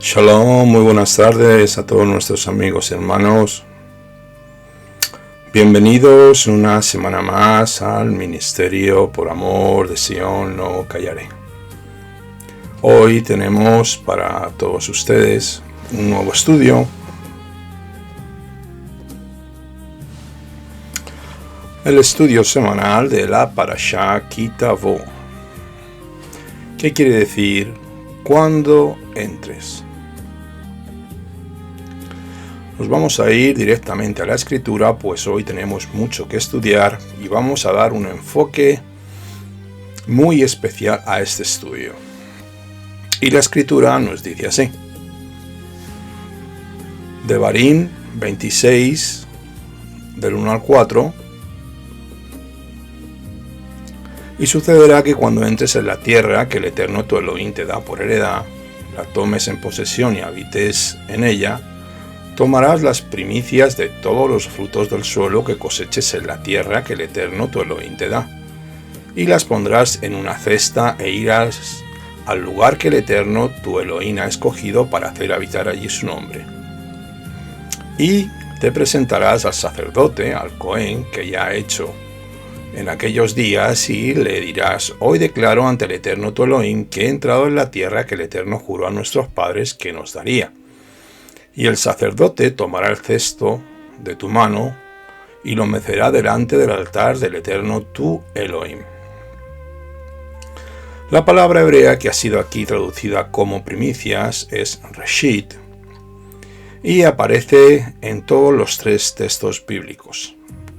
Shalom, muy buenas tardes a todos nuestros amigos y hermanos. Bienvenidos una semana más al Ministerio por Amor de Sion No Callaré. Hoy tenemos para todos ustedes un nuevo estudio. El estudio semanal de la Parashá Ki Tavo. ¿Qué quiere decir? Cuando entres. Nos vamos a ir directamente a la escritura, pues hoy tenemos mucho que estudiar y vamos a dar un enfoque muy especial a este estudio. Y la escritura nos dice así. Devarim 26, del 1 al 4. Y sucederá que cuando entres en la tierra que el Eterno tu Elohim te da por heredad, la tomes en posesión y habites en ella, tomarás las primicias de todos los frutos del suelo que coseches en la tierra que el Eterno tu Elohim te da, y las pondrás en una cesta e irás al lugar que el Eterno tu Elohim ha escogido para hacer habitar allí su nombre. Y te presentarás al sacerdote, al Cohen, que ya ha hecho en aquellos días, y le dirás: hoy declaro ante el Eterno tu Elohim que he entrado en la tierra que el Eterno juró a nuestros padres que nos daría. Y el sacerdote tomará el cesto de tu mano y lo mecerá delante del altar del Eterno tu Elohim. La palabra hebrea que ha sido aquí traducida como primicias es Reshit y aparece en todos los tres textos bíblicos.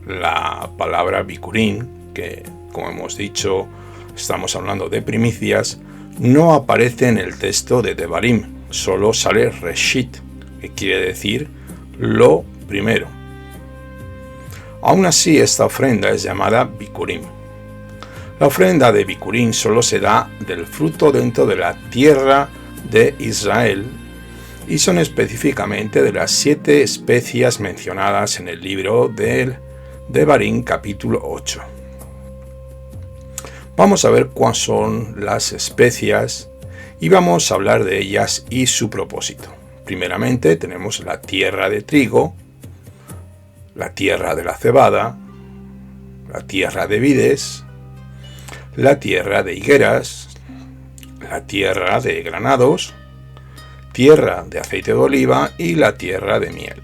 La palabra Bikurim, que como hemos dicho estamos hablando de primicias, no aparece en el texto de Devarim, solo sale Reshit, que quiere decir lo primero. Aún así, esta ofrenda es llamada Bikurim. La ofrenda de Bikurim solo se da del fruto dentro de la tierra de Israel y son específicamente de las 7 especias mencionadas en el libro del Devarim capítulo 8. Vamos a ver cuáles son las especias y vamos a hablar de ellas y su propósito. Primeramente tenemos la tierra de trigo, la tierra de la cebada, la tierra de vides, la tierra de higueras, la tierra de granados, tierra de aceite de oliva y la tierra de miel.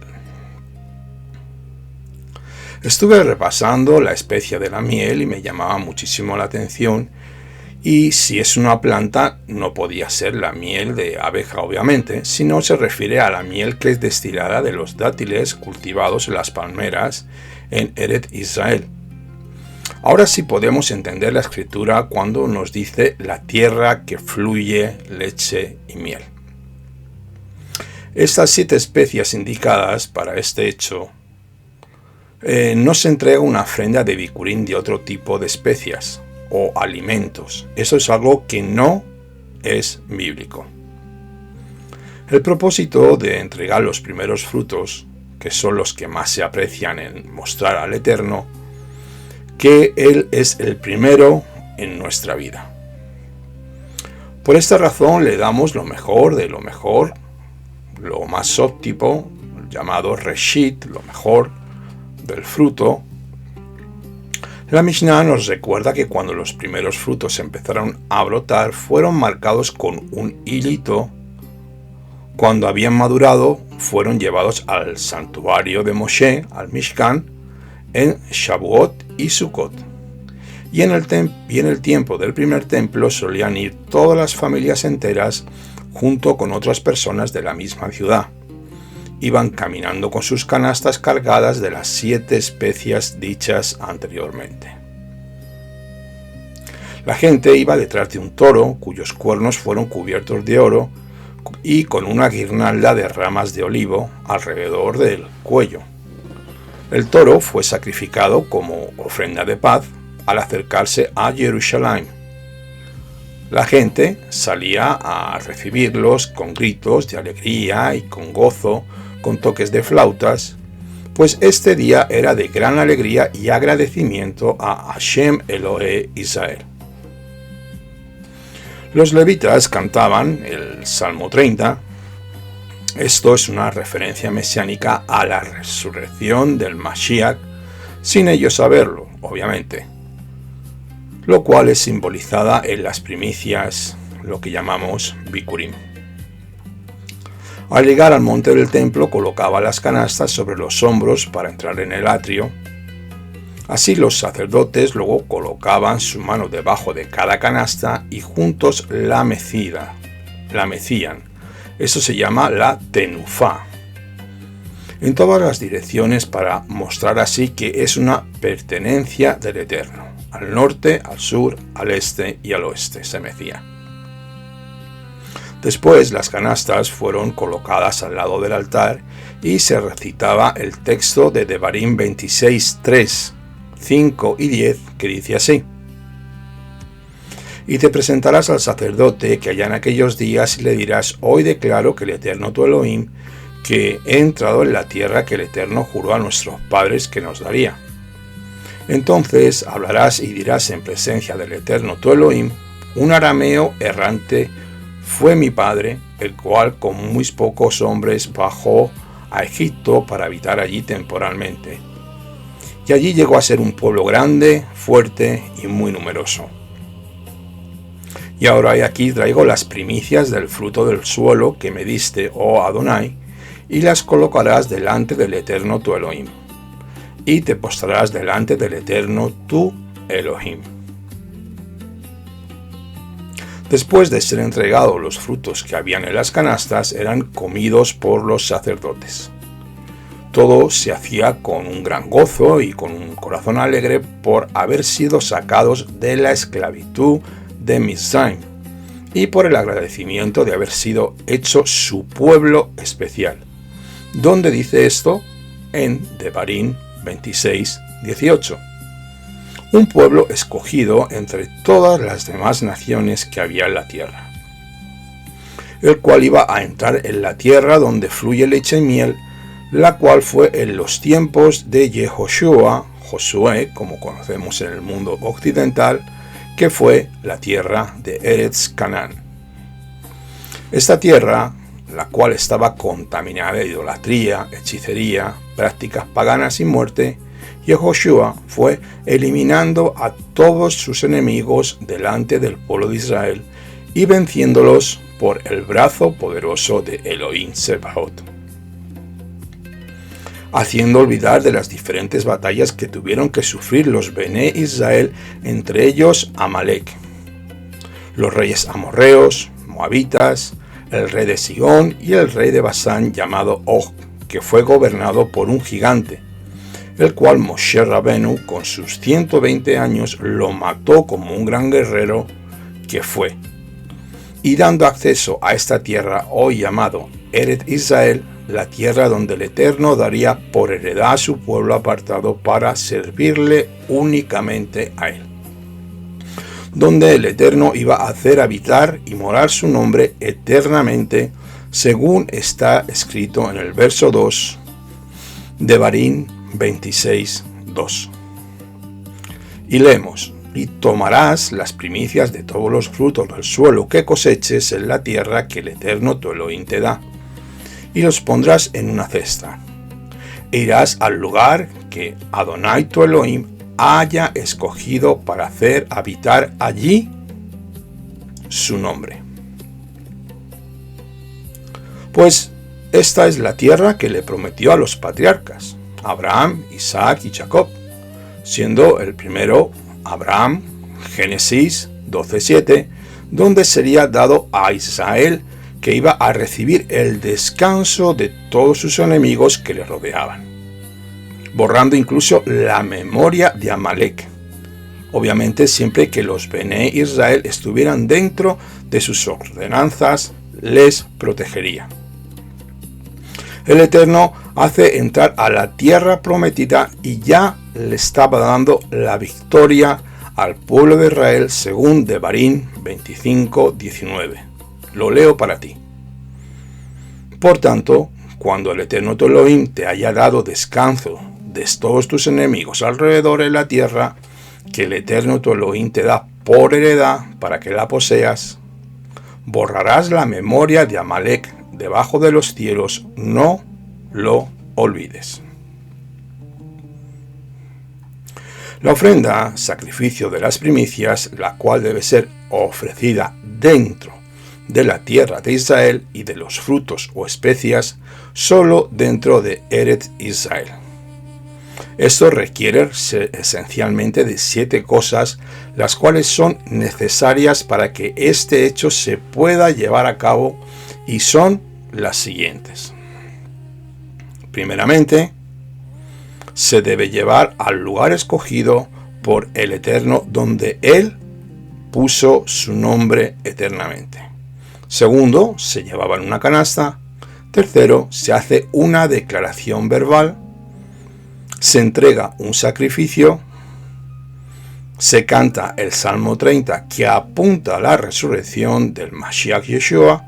Estuve repasando la especia de la miel y me llamaba muchísimo la atención. Y si es una planta, no podía ser la miel de abeja, obviamente, sino se refiere a la miel que es destilada de los dátiles cultivados en las palmeras en Eretz Israel. Ahora sí podemos entender la escritura cuando nos dice la tierra que fluye leche y miel. Estas 7 especias indicadas para este hecho, no se entrega una ofrenda de Bikurim de otro tipo de especias o alimentos. Eso es algo que no es bíblico. El propósito de entregar los primeros frutos, que son los que más se aprecian en mostrar al Eterno, que Él es el primero en nuestra vida. Por esta razón le damos lo mejor de lo mejor, lo más óptimo, llamado Reshit, lo mejor del fruto. La Mishnah nos recuerda que cuando los primeros frutos empezaron a brotar, fueron marcados con un hilito. Cuando habían madurado, fueron llevados al santuario de Moshe, al Mishkan, en Shavuot y Sukkot. Y en el tiempo del primer templo solían ir todas las familias enteras junto con otras personas de la misma ciudad. Iban caminando con sus canastas cargadas de las 7 especias dichas anteriormente. La gente iba detrás de un toro cuyos cuernos fueron cubiertos de oro y con una guirnalda de ramas de olivo alrededor del cuello. El toro fue sacrificado como ofrenda de paz al acercarse a Jerusalén. La gente salía a recibirlos con gritos de alegría y con gozo, con toques de flautas, pues este día era de gran alegría y agradecimiento a Hashem Elohe Israel. Los levitas cantaban el Salmo 30, Esto es una referencia mesiánica a la resurrección del Mashiach, sin ellos saberlo, obviamente, lo cual es simbolizada en las primicias, lo que llamamos Bikurim. Al llegar al monte del templo colocaba las canastas sobre los hombros para entrar en el atrio. Así los sacerdotes luego colocaban su mano debajo de cada canasta y juntos la mecían. Eso se llama la tenufá. En todas las direcciones para mostrar así que es una pertenencia del Eterno. Al norte, al sur, al este y al oeste se mecía. Después las canastas fueron colocadas al lado del altar y se recitaba el texto de Devarim 26, 3, 5 y 10 que dice así: Y te presentarás al sacerdote que haya en aquellos días y le dirás: Hoy declaro que el Eterno tu Elohim, que he entrado en la tierra que el Eterno juró a nuestros padres que nos daría. Entonces hablarás y dirás en presencia del Eterno tu Elohim: Un arameo errante fue mi padre, el cual con muy pocos hombres bajó a Egipto para habitar allí temporalmente. Y allí llegó a ser un pueblo grande, fuerte y muy numeroso. Y ahora aquí traigo las primicias del fruto del suelo que me diste, oh Adonai, y las colocarás delante del Eterno tu Elohim. Y te postrarás delante del Eterno tu Elohim. Después de ser entregados los frutos que habían en las canastas, eran comidos por los sacerdotes. Todo se hacía con un gran gozo y con un corazón alegre por haber sido sacados de la esclavitud de Mitzrayim y por el agradecimiento de haber sido hecho su pueblo especial. ¿Dónde dice esto? En Devarim 26, 18. Un pueblo escogido entre todas las demás naciones que había en la tierra, el cual iba a entrar en la tierra donde fluye leche y miel, la cual fue en los tiempos de Yehoshua, Josué, como conocemos en el mundo occidental, que fue la tierra de Eretz Canaán. Esta tierra, la cual estaba contaminada de idolatría, hechicería, prácticas paganas y muerte, Yehoshua fue eliminando a todos sus enemigos delante del pueblo de Israel y venciéndolos por el brazo poderoso de Elohim Sebaot, haciendo olvidar de las diferentes batallas que tuvieron que sufrir los Bené Israel, entre ellos Amalek, los reyes amorreos, moabitas, el rey de Sigón y el rey de Basán llamado Og, que fue gobernado por un gigante, el cual Moshe Rabenu con sus 120 años lo mató como un gran guerrero que fue, y dando acceso a esta tierra hoy llamado Eretz Israel, la tierra donde el Eterno daría por heredad a su pueblo apartado para servirle únicamente a él, donde el Eterno iba a hacer habitar y morar su nombre eternamente, según está escrito en el verso 2 de Devarim 26, 2. Y leemos: Y tomarás las primicias de todos los frutos del suelo que coseches en la tierra que el Eterno tu Elohim te da, y los pondrás en una cesta. E irás al lugar que Adonai tu Elohim haya escogido para hacer habitar allí su nombre. Pues esta es la tierra que le prometió a los patriarcas, Abraham, Isaac y Jacob, siendo el primero Abraham, Génesis 12:7, donde sería dado a Israel, que iba a recibir el descanso de todos sus enemigos que le rodeaban, borrando incluso la memoria de Amalek, obviamente siempre que los Bené Israel estuvieran dentro de sus ordenanzas, les protegería. El Eterno hace entrar a la tierra prometida y ya le estaba dando la victoria al pueblo de Israel según Devarim 25:19. Lo leo para ti. Por tanto, cuando el Eterno tu Elohim te haya dado descanso de todos tus enemigos alrededor de la tierra que el Eterno tu Elohim te da por heredad para que la poseas, borrarás la memoria de Amalek debajo de los cielos, no lo olvides. La ofrenda, sacrificio de las primicias, la cual debe ser ofrecida dentro de la tierra de Israel y de los frutos o especias, solo dentro de Eretz Israel. Esto requiere esencialmente de 7 cosas, las cuales son necesarias para que este hecho se pueda llevar a cabo, y son las siguientes. Primeramente, se debe llevar al lugar escogido por el Eterno, donde Él puso su nombre eternamente. Segundo, se llevaba en una canasta. Tercero, se hace una declaración verbal. Se entrega un sacrificio. Se canta el Salmo 30, que apunta a la resurrección del Mashiach Yeshua.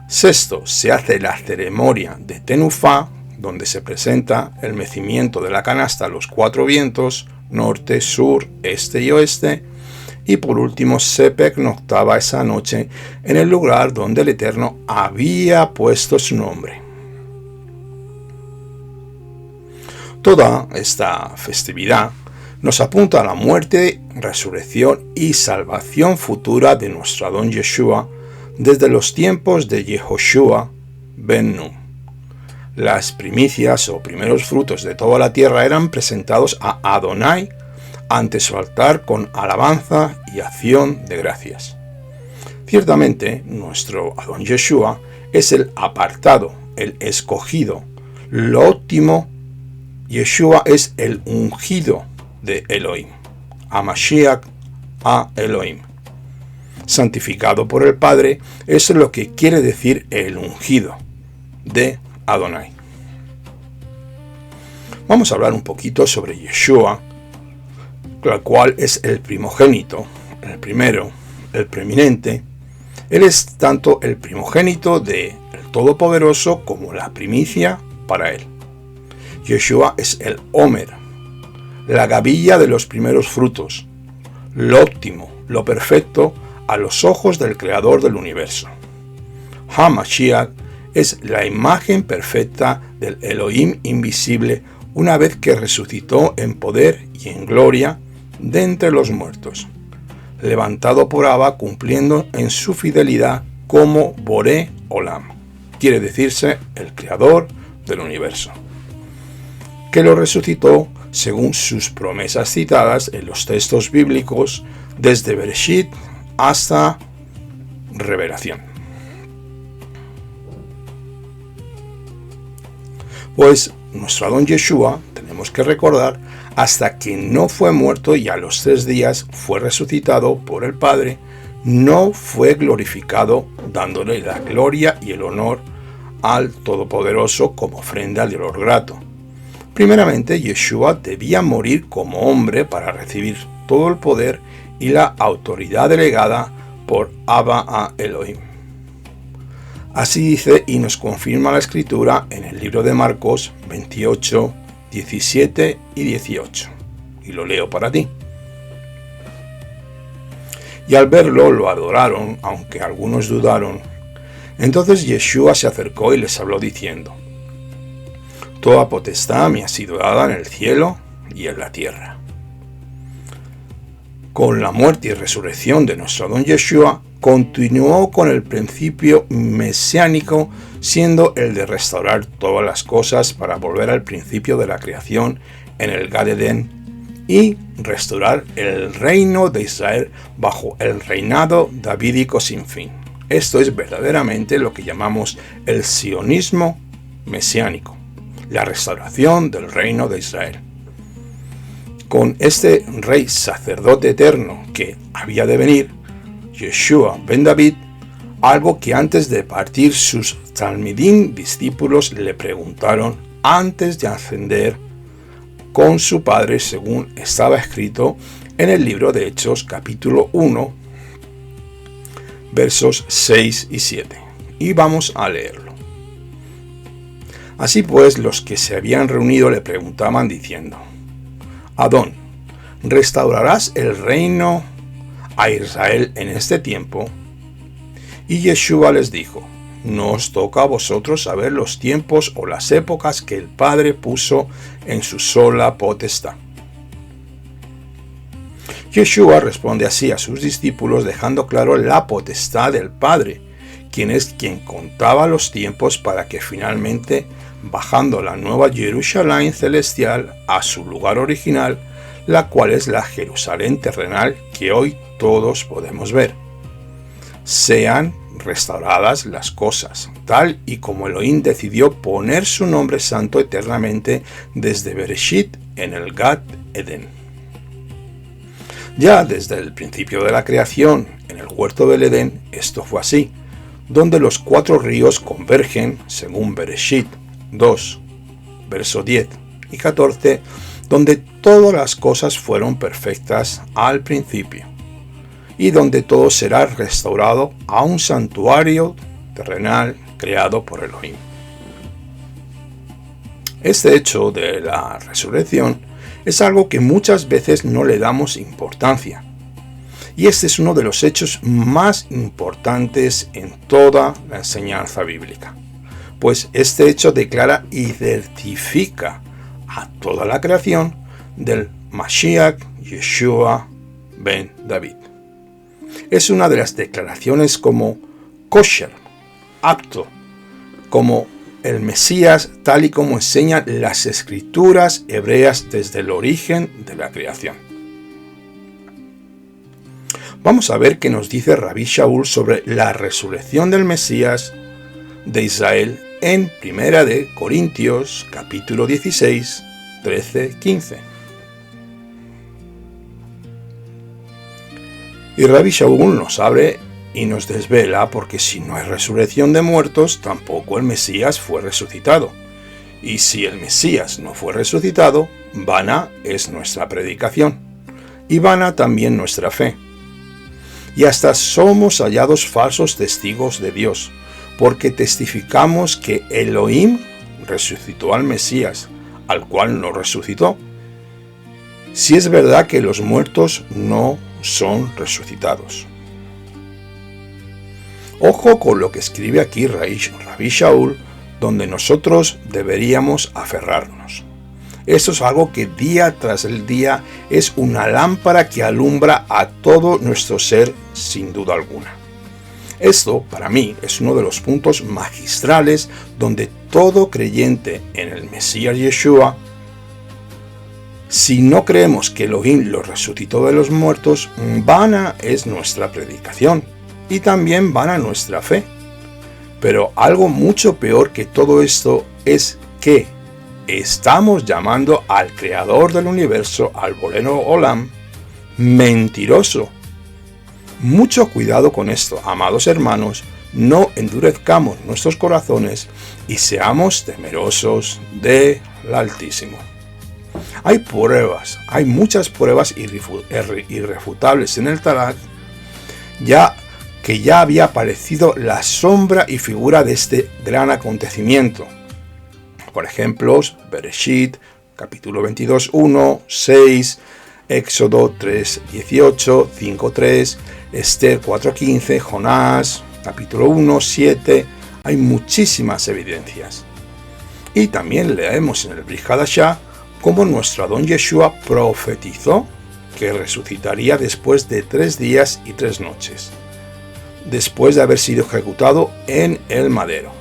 Sexto, se hace la ceremonia de Tenufá, donde se presenta el mecimiento de la canasta a los 4 vientos, norte, sur, este y oeste. Y por último, se pernoctaba esa noche en el lugar donde el Eterno había puesto su nombre. Toda esta festividad nos apunta a la muerte, resurrección y salvación futura de nuestro Adón Yeshua desde los tiempos de Yehoshua ben Nun. Las primicias o primeros frutos de toda la tierra eran presentados a Adonai ante su altar con alabanza y acción de gracias. Ciertamente, nuestro Adón Yeshua es el apartado, el escogido, lo óptimo. Yeshua es el ungido de Elohim, Hamashiach a Elohim. Santificado por el Padre es lo que quiere decir el ungido de Adonai. Vamos a hablar un poquito sobre Yeshua, el cual es el primogénito, el primero, el preeminente. Él es tanto el primogénito del Todopoderoso como la primicia para él. Yeshua es el Homer, la gavilla de los primeros frutos, lo óptimo, lo perfecto a los ojos del Creador del universo. HaMashiach es la imagen perfecta del Elohim invisible una vez que resucitó en poder y en gloria de entre los muertos, levantado por Abba cumpliendo en su fidelidad como Boré Olam, quiere decirse el Creador del universo, que lo resucitó según sus promesas citadas en los textos bíblicos desde Bereshit hasta Revelación. Pues nuestro Adón Yeshua, tenemos que recordar, hasta que no fue muerto y a los 3 días fue resucitado por el Padre, no fue glorificado dándole la gloria y el honor al Todopoderoso como ofrenda de olor grato. Primeramente, Yeshua debía morir como hombre para recibir todo el poder y la autoridad delegada por Abba a Elohim. Así dice y nos confirma la Escritura en el libro de Marcos 28, 17 y 18. Y lo leo para ti. Y al verlo lo adoraron, aunque algunos dudaron. Entonces Yeshua se acercó y les habló diciendo: Toda potestad me ha sido dada en el cielo y en la tierra. Con la muerte y resurrección de nuestro Adón Yeshua, continuó con el principio mesiánico, siendo el de restaurar todas las cosas para volver al principio de la creación en el Gan Edén y restaurar el reino de Israel bajo el reinado davídico sin fin. Esto es verdaderamente lo que llamamos el sionismo mesiánico, la restauración del reino de Israel. Con este rey sacerdote eterno que había de venir, Yeshua ben David, algo que antes de partir sus talmidim discípulos le preguntaron antes de ascender con su padre, según estaba escrito en el libro de Hechos capítulo 1, versos 6 y 7. Y vamos a leerlo. Así pues, los que se habían reunido le preguntaban diciendo: Adón, ¿restaurarás el reino a Israel en este tiempo? Y Yeshua les dijo: no os toca a vosotros saber los tiempos o las épocas que el Padre puso en su sola potestad. Yeshua responde así a sus discípulos dejando claro la potestad del Padre, quien es quien contaba los tiempos para que finalmente, bajando la nueva Jerusalén celestial a su lugar original, la cual es la Jerusalén terrenal que hoy todos podemos ver, sean restauradas las cosas, tal y como Elohim decidió poner su nombre santo eternamente desde Bereshit en el Gat Eden. Ya desde el principio de la creación, en el huerto del Edén, esto fue así, donde los 4 ríos convergen, según Bereshit 2, verso 10 y 14, donde todas las cosas fueron perfectas al principio, y donde todo será restaurado a un santuario terrenal creado por Elohim. Este hecho de la resurrección es algo que muchas veces no le damos importancia. Y este es uno de los hechos más importantes en toda la enseñanza bíblica, pues este hecho declara y certifica a toda la creación del Mashiach Yeshua ben David. Es una de las declaraciones como kosher, apto, como el Mesías, tal y como enseñan las escrituras hebreas desde el origen de la creación. Vamos a ver qué nos dice Rabbi Shaul sobre la resurrección del Mesías de Israel en 1 de Corintios, capítulo 16, 13, 15. Y Rabbi Shaul nos abre y nos desvela porque si no hay resurrección de muertos, tampoco el Mesías fue resucitado. Y si el Mesías no fue resucitado, vana es nuestra predicación, y vana también nuestra fe. Y hasta somos hallados falsos testigos de Dios, porque testificamos que Elohim resucitó al Mesías, al cual no resucitó. Si es verdad que los muertos no son resucitados. Ojo con lo que escribe aquí Rabbi Shaul, donde nosotros deberíamos aferrarnos. Esto es algo que día tras el día es una lámpara que alumbra a todo nuestro ser sin duda alguna. Esto, para mí, es uno de los puntos magistrales donde todo creyente en el Mesías Yeshua, si no creemos que Elohim lo resucitó de los muertos, vana es nuestra predicación y también vana nuestra fe. Pero algo mucho peor que todo esto es que estamos llamando al creador del universo, al Boreno Olam, mentiroso. Mucho cuidado con esto, amados hermanos, no endurezcamos nuestros corazones y seamos temerosos del Altísimo. Hay pruebas, hay muchas pruebas irrefutables en el Tanaj, que ya había aparecido la sombra y figura de este gran acontecimiento. Por ejemplo, Bereshit, capítulo 22, 1, 6, Éxodo 3, 18, 5, 3, Esther 4, 15, Jonás, capítulo 1, 7, hay muchísimas evidencias. Y también leemos en el Brit Hadashah cómo nuestro Adón Yeshua profetizó que resucitaría después de 3 días y 3 noches, después de haber sido ejecutado en el madero.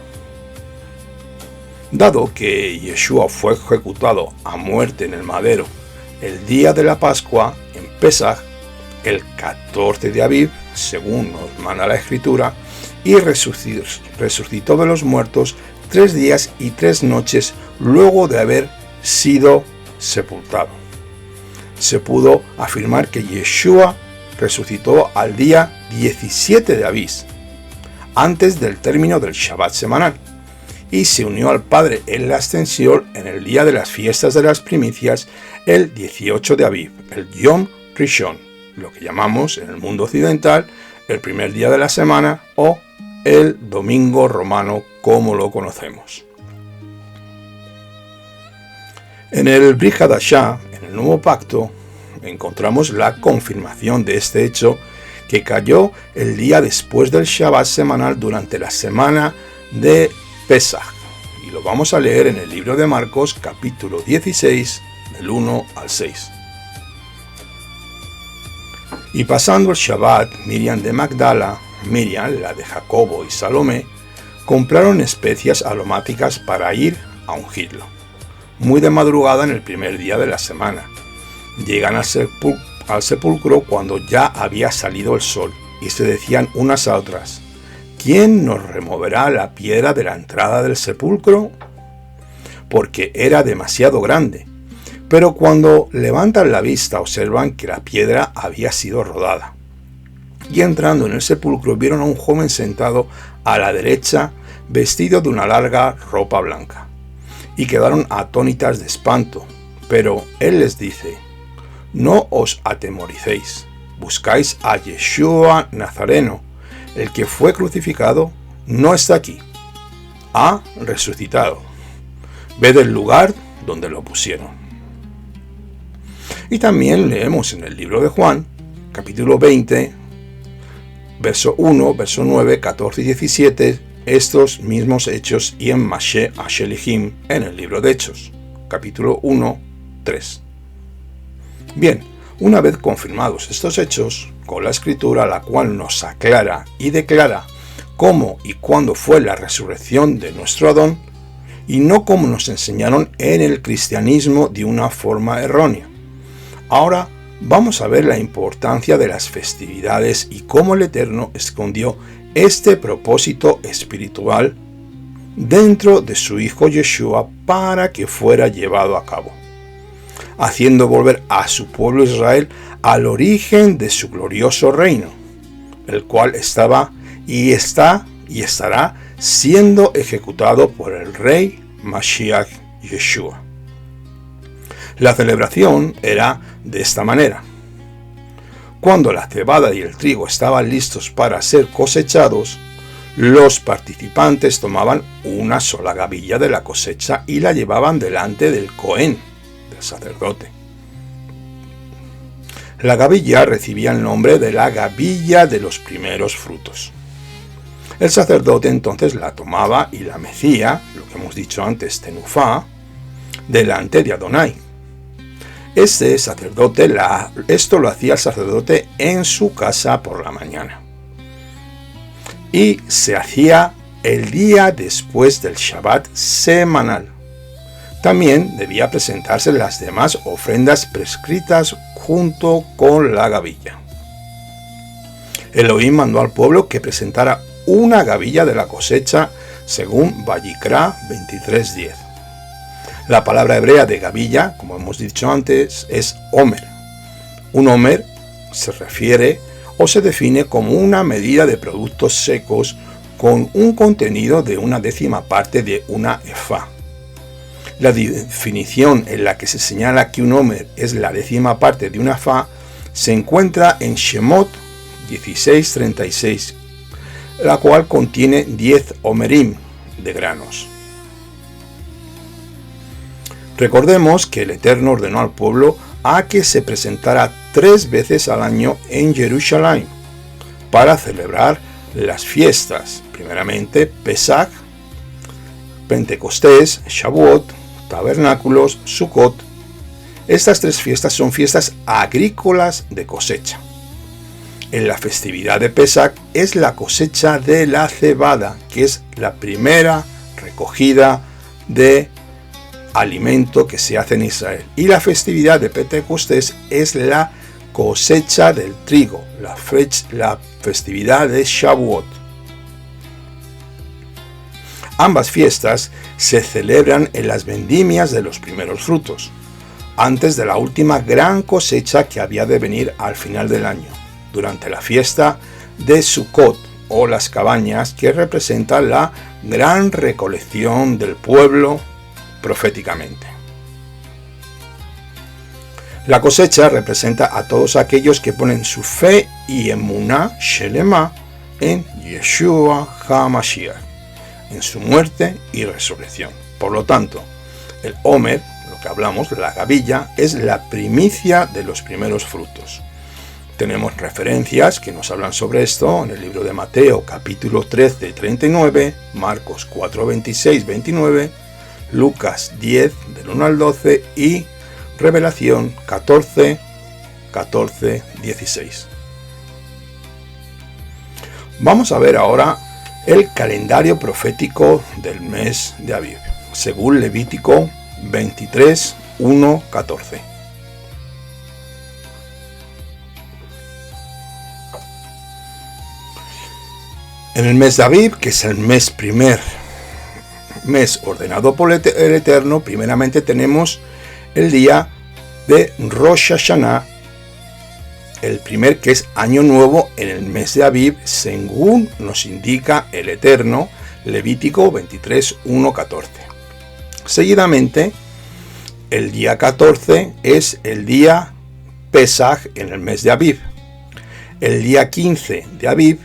Dado que Yeshua fue ejecutado a muerte en el madero el día de la Pascua, en Pesaj, el 14 de Aviv, según nos manda la Escritura, y resucitó de los muertos 3 días y 3 noches luego de haber sido sepultado. Se pudo afirmar que Yeshua resucitó al día 17 de Aviv, antes del término del Shabbat semanal, y se unió al Padre en la ascensión en el día de las fiestas de las primicias, el 18 de Aviv, el Yom Rishon, lo que llamamos en el mundo occidental el primer día de la semana o el domingo romano como lo conocemos. En el Brit Hadashah, en el Nuevo Pacto, encontramos la confirmación de este hecho que cayó el día después del Shabbat semanal durante la semana de Pesaj. Y lo vamos a leer en el libro de Marcos, capítulo 16, del 1 al 6. Y pasando el Shabbat, Miriam de Magdala, Miriam, la de Jacobo y Salomé, compraron especias aromáticas para ir a ungirlo. Muy de madrugada en el primer día de la semana. Llegan al sepulcro cuando ya había salido el sol, y se decían unas a otras: ¿quién nos removerá la piedra de la entrada del sepulcro? Porque era demasiado grande. Pero cuando levantan la vista observan que la piedra había sido rodada. Y entrando en el sepulcro vieron a un joven sentado a la derecha, vestido de una larga ropa blanca. Y quedaron atónitas de espanto. Pero él les dice: no os atemoricéis, buscáis a Yeshua Nazareno, el que fue crucificado no está aquí, ha resucitado. Ved el lugar donde lo pusieron. Y también leemos en el libro de Juan, capítulo 20, verso 1, verso 9, 14 y 17, estos mismos hechos, y en Mashe Ashelihim, en el libro de Hechos, capítulo 1, 3. Bien, una vez confirmados estos hechos, con la escritura, la cual nos aclara y declara cómo y cuándo fue la resurrección de nuestro Adón, y no como nos enseñaron en el cristianismo de una forma errónea. Ahora vamos a ver la importancia de las festividades y cómo el Eterno escondió este propósito espiritual dentro de su Hijo Yeshua para que fuera llevado a cabo, haciendo volver a su pueblo Israel al origen de su glorioso reino, el cual estaba y estará siendo ejecutado por el Rey Mashiach Yeshua. La celebración era de esta manera. Cuando la cebada y el trigo estaban listos para ser cosechados, los participantes tomaban una sola gavilla de la cosecha y la llevaban delante del Cohen, del sacerdote. La gavilla recibía el nombre de la gavilla de los primeros frutos. El sacerdote entonces la tomaba y la mecía, lo que hemos dicho antes, tenufá, delante de Adonai. Esto lo hacía el sacerdote en su casa por la mañana. Y se hacía el día después del Shabbat semanal. También debía presentarse las demás ofrendas prescritas junto con la gavilla. Elohim mandó al pueblo que presentara una gavilla de la cosecha según Vayikra 23:10. La palabra hebrea de gavilla, como hemos dicho antes, es omer. Un omer se refiere o se define como una medida de productos secos con un contenido de 1/10 parte de una efá. La definición en la que se señala que un omer es la 10ª parte de una efá se encuentra en Shemot 16:36, la cual contiene 10 omerim de granos. Recordemos que el Eterno ordenó al pueblo a que se presentara 3 veces al año en Jerusalén para celebrar las fiestas, primeramente Pesaj, Pentecostés, Shavuot, Tabernáculos, Sukkot. Estas 3 fiestas son fiestas agrícolas de cosecha. En la festividad de Pesaj es la cosecha de la cebada, que es la primera recogida de alimento que se hace en Israel. Y la festividad de Pentecostés es la cosecha del trigo, la festividad de Shavuot. Ambas fiestas se celebran en las vendimias de los primeros frutos, antes de la última gran cosecha que había de venir al final del año, durante la fiesta de Sukkot, o las cabañas, que representa la gran recolección del pueblo proféticamente. La cosecha representa a todos aquellos que ponen su fe y emuná shelema en Yeshua HaMashiach, en su muerte y resurrección. Por lo tanto, el Omer, lo que hablamos, la gavilla, es la primicia de los primeros frutos. Tenemos referencias que nos hablan sobre esto en el libro de Mateo, capítulo 13, 39, Marcos 4, 26, 29, Lucas 10, del 1 al 12 y Revelación 14, 14, 16. Vamos a ver ahora el calendario profético del mes de Abib, según Levítico 23, 1, 14. En el mes de Abib, que es el primer mes ordenado por el Eterno, primeramente tenemos el día de Rosh Hashanah, el primer que es año nuevo en el mes de Abib, según nos indica el Eterno, Levítico 23, 1, 14. Seguidamente, el día 14 es el día Pesaj en el mes de Abib. El día 15 de Abib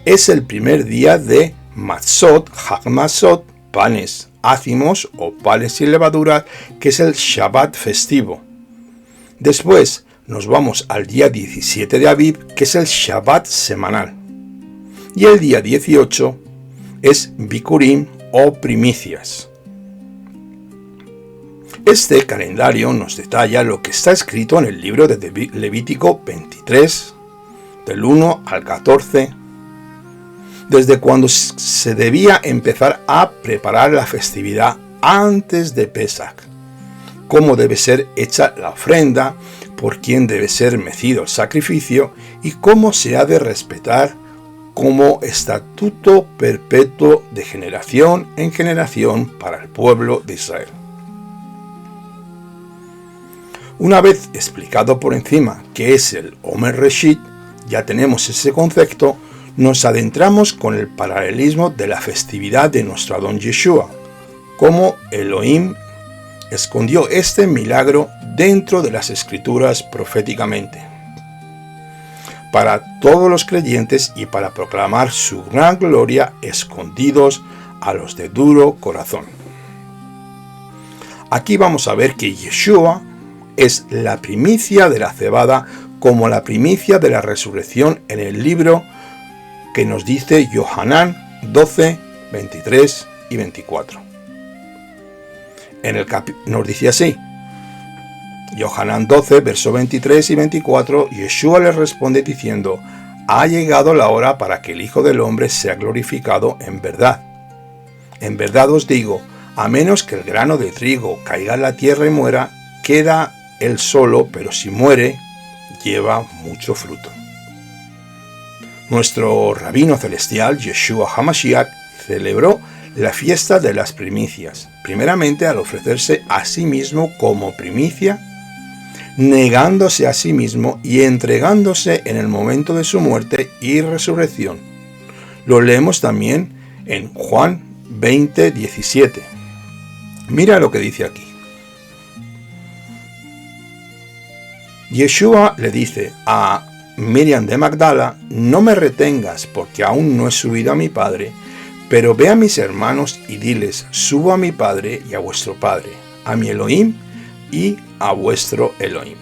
es el primer día de Matzot, Hag Matzot, panes ácimos o panes sin levadura, que es el Shabbat festivo. Después nos vamos al día 17 de Abib, que es el Shabbat semanal. Y el día 18 es Bikurim o primicias. Este calendario nos detalla lo que está escrito en el libro de Levítico 23, del 1 al 14, desde cuando se debía empezar a preparar la festividad antes de Pesaj, cómo debe ser hecha la ofrenda, por quién debe ser mecido el sacrificio y cómo se ha de respetar como estatuto perpetuo de generación en generación para el pueblo de Israel. Una vez explicado por encima qué es el Omer Reshit, ya tenemos ese concepto, nos adentramos con el paralelismo de la festividad de nuestro Adón Yeshua, cómo Elohim escondió este milagro dentro de las escrituras proféticamente, para todos los creyentes y para proclamar su gran gloria escondidos a los de duro corazón. Aquí vamos a ver que Yeshua es la primicia de la cebada como la primicia de la resurrección en el libro que nos dice Yohanan 12, 23 y 24. Nos dice así, Yohanan 12, verso 23 y 24, Yeshua le responde diciendo, ha llegado la hora para que el Hijo del Hombre sea glorificado en verdad. En verdad os digo, a menos que el grano de trigo caiga en la tierra y muera, queda él solo, pero si muere, lleva mucho fruto. Nuestro rabino celestial, Yeshua HaMashiach, celebró la fiesta de las primicias, primeramente al ofrecerse a sí mismo como primicia, negándose a sí mismo y entregándose en el momento de su muerte y resurrección. Lo leemos también en Juan 20, 17. Mira lo que dice aquí. Yeshua le dice a Miriam de Magdala, no me retengas porque aún no he subido a mi Padre, pero ve a mis hermanos y diles, subo a mi Padre y a vuestro Padre, a mi Elohim y a vuestro Elohim.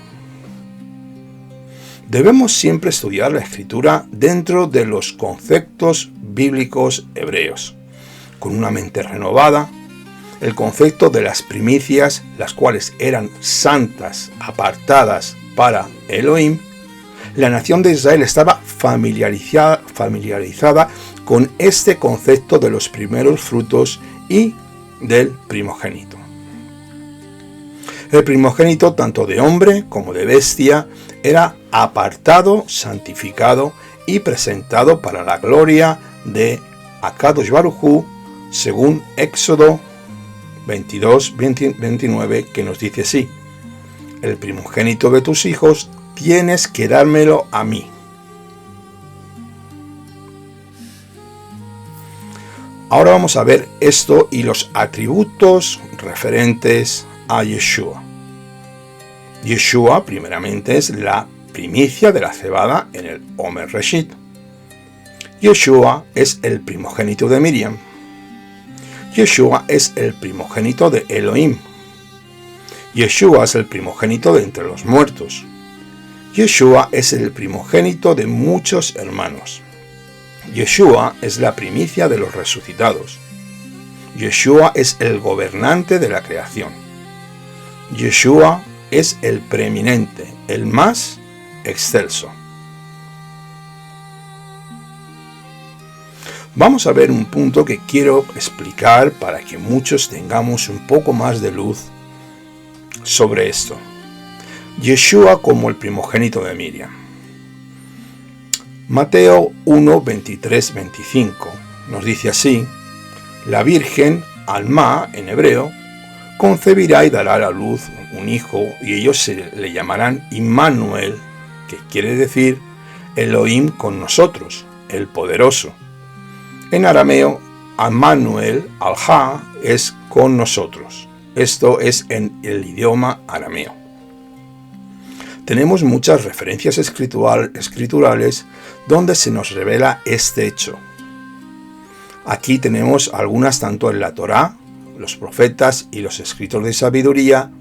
Debemos siempre estudiar la Escritura dentro de los conceptos bíblicos hebreos, con una mente renovada, el concepto de las primicias, las cuales eran santas, apartadas para Elohim. La nación de Israel estaba familiarizada con este concepto de los primeros frutos y del primogénito. El primogénito, tanto de hombre como de bestia, era apartado, santificado y presentado para la gloria de Akadosh Baruj Hu, según Éxodo 22, 29, que nos dice así: el primogénito de tus hijos tienes que dármelo a mí. Ahora vamos a ver esto y los atributos referentes a Yeshua. Yeshua, primeramente, es la primicia de la cebada en el Omer Reshit. Yeshua es el primogénito de Miriam. Yeshua es el primogénito de Elohim. Yeshua es el primogénito de entre los muertos. Yeshua es el primogénito de muchos hermanos. Yeshua es la primicia de los resucitados. Yeshua es el gobernante de la creación. Yeshua es el preeminente, el más excelso. Vamos a ver un punto que quiero explicar para que muchos tengamos un poco más de luz sobre esto. Yeshua como el primogénito de Miriam. Mateo 1, 23, 25 nos dice así: la Virgen, Alma en hebreo, concebirá y dará a la luz un hijo, y ellos le llamarán Immanuel, que quiere decir Elohim con nosotros, el poderoso. En arameo, Immanuel, Alha, es con nosotros. Esto es en el idioma arameo. Tenemos muchas referencias escriturales donde se nos revela este hecho. Aquí tenemos algunas tanto en la Torá, los profetas y los escritos de sabiduría,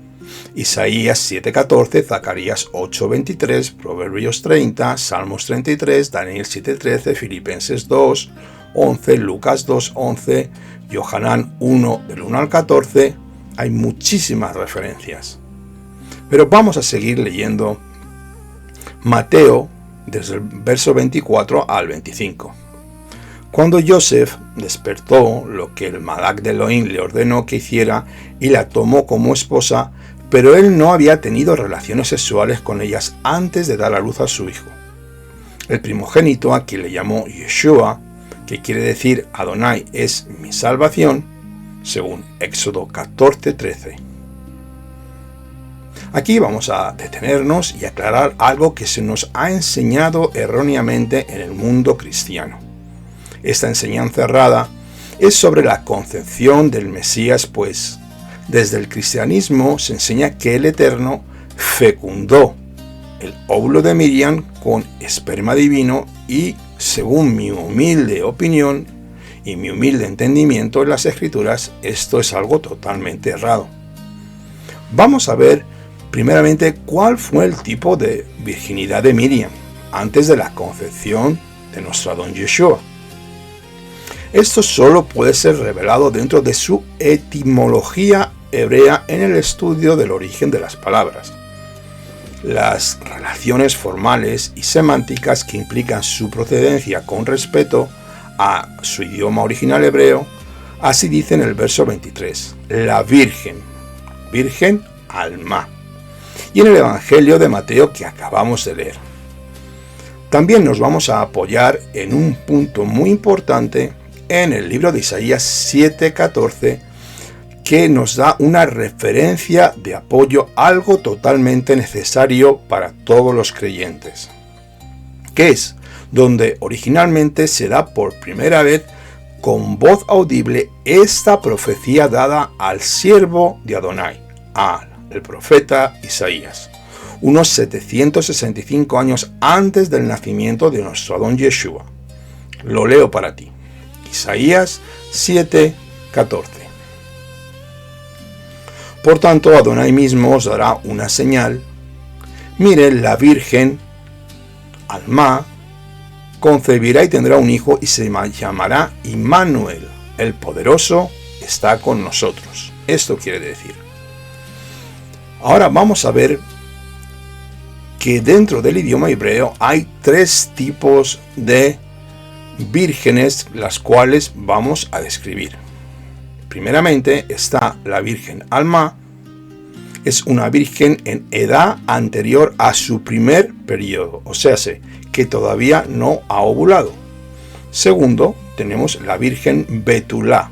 Isaías 7:14, Zacarías 8:23, Proverbios 30, Salmos 33, Daniel 7:13, Filipenses 2:11, Lucas 2:11, Yohanan 1 del 1 al 14. Hay muchísimas referencias. Pero vamos a seguir leyendo Mateo desde el verso 24 al 25. Cuando Joseph despertó lo que el Malak de Elohim le ordenó que hiciera y la tomó como esposa, pero él no había tenido relaciones sexuales con ellas antes de dar a luz a su hijo. El primogénito, a quien le llamó Yeshua, que quiere decir Adonai es mi salvación, según Éxodo 14:13. Aquí vamos a detenernos y aclarar algo que se nos ha enseñado erróneamente en el mundo cristiano. Esta enseñanza errada es sobre la concepción del Mesías, pues desde el cristianismo se enseña que el Eterno fecundó el óvulo de Miriam con esperma divino y, según mi humilde opinión y mi humilde entendimiento en las Escrituras, esto es algo totalmente errado. Vamos a ver primeramente cuál fue el tipo de virginidad de Miriam antes de la concepción de nuestro Adón Yeshua. Esto solo puede ser revelado dentro de su etimología hebrea en el estudio del origen de las palabras. Las relaciones formales y semánticas que implican su procedencia con respecto a su idioma original hebreo, así dice en el verso 23, la Virgen, Virgen Alma, y en el Evangelio de Mateo que acabamos de leer. También nos vamos a apoyar en un punto muy importante en el libro de Isaías 7:14, que nos da una referencia de apoyo, algo totalmente necesario para todos los creyentes, que es donde originalmente se da por primera vez con voz audible esta profecía dada al siervo de Adonai, el profeta Isaías, unos 765 años antes del nacimiento de nuestro Adón Yeshua. Lo leo para ti. Isaías 7:14. Por tanto, Adonai mismo os dará una señal. Mire, la Virgen, Alma, concebirá y tendrá un hijo y se llamará Immanuel. El poderoso está con nosotros. Esto quiere decir. Ahora vamos a ver que dentro del idioma hebreo hay tres tipos de vírgenes, las cuales vamos a describir. Primeramente está la Virgen Alma. Es una virgen en edad anterior a su primer periodo, o sea, que todavía no ha ovulado. Segundo, tenemos la Virgen Betulá.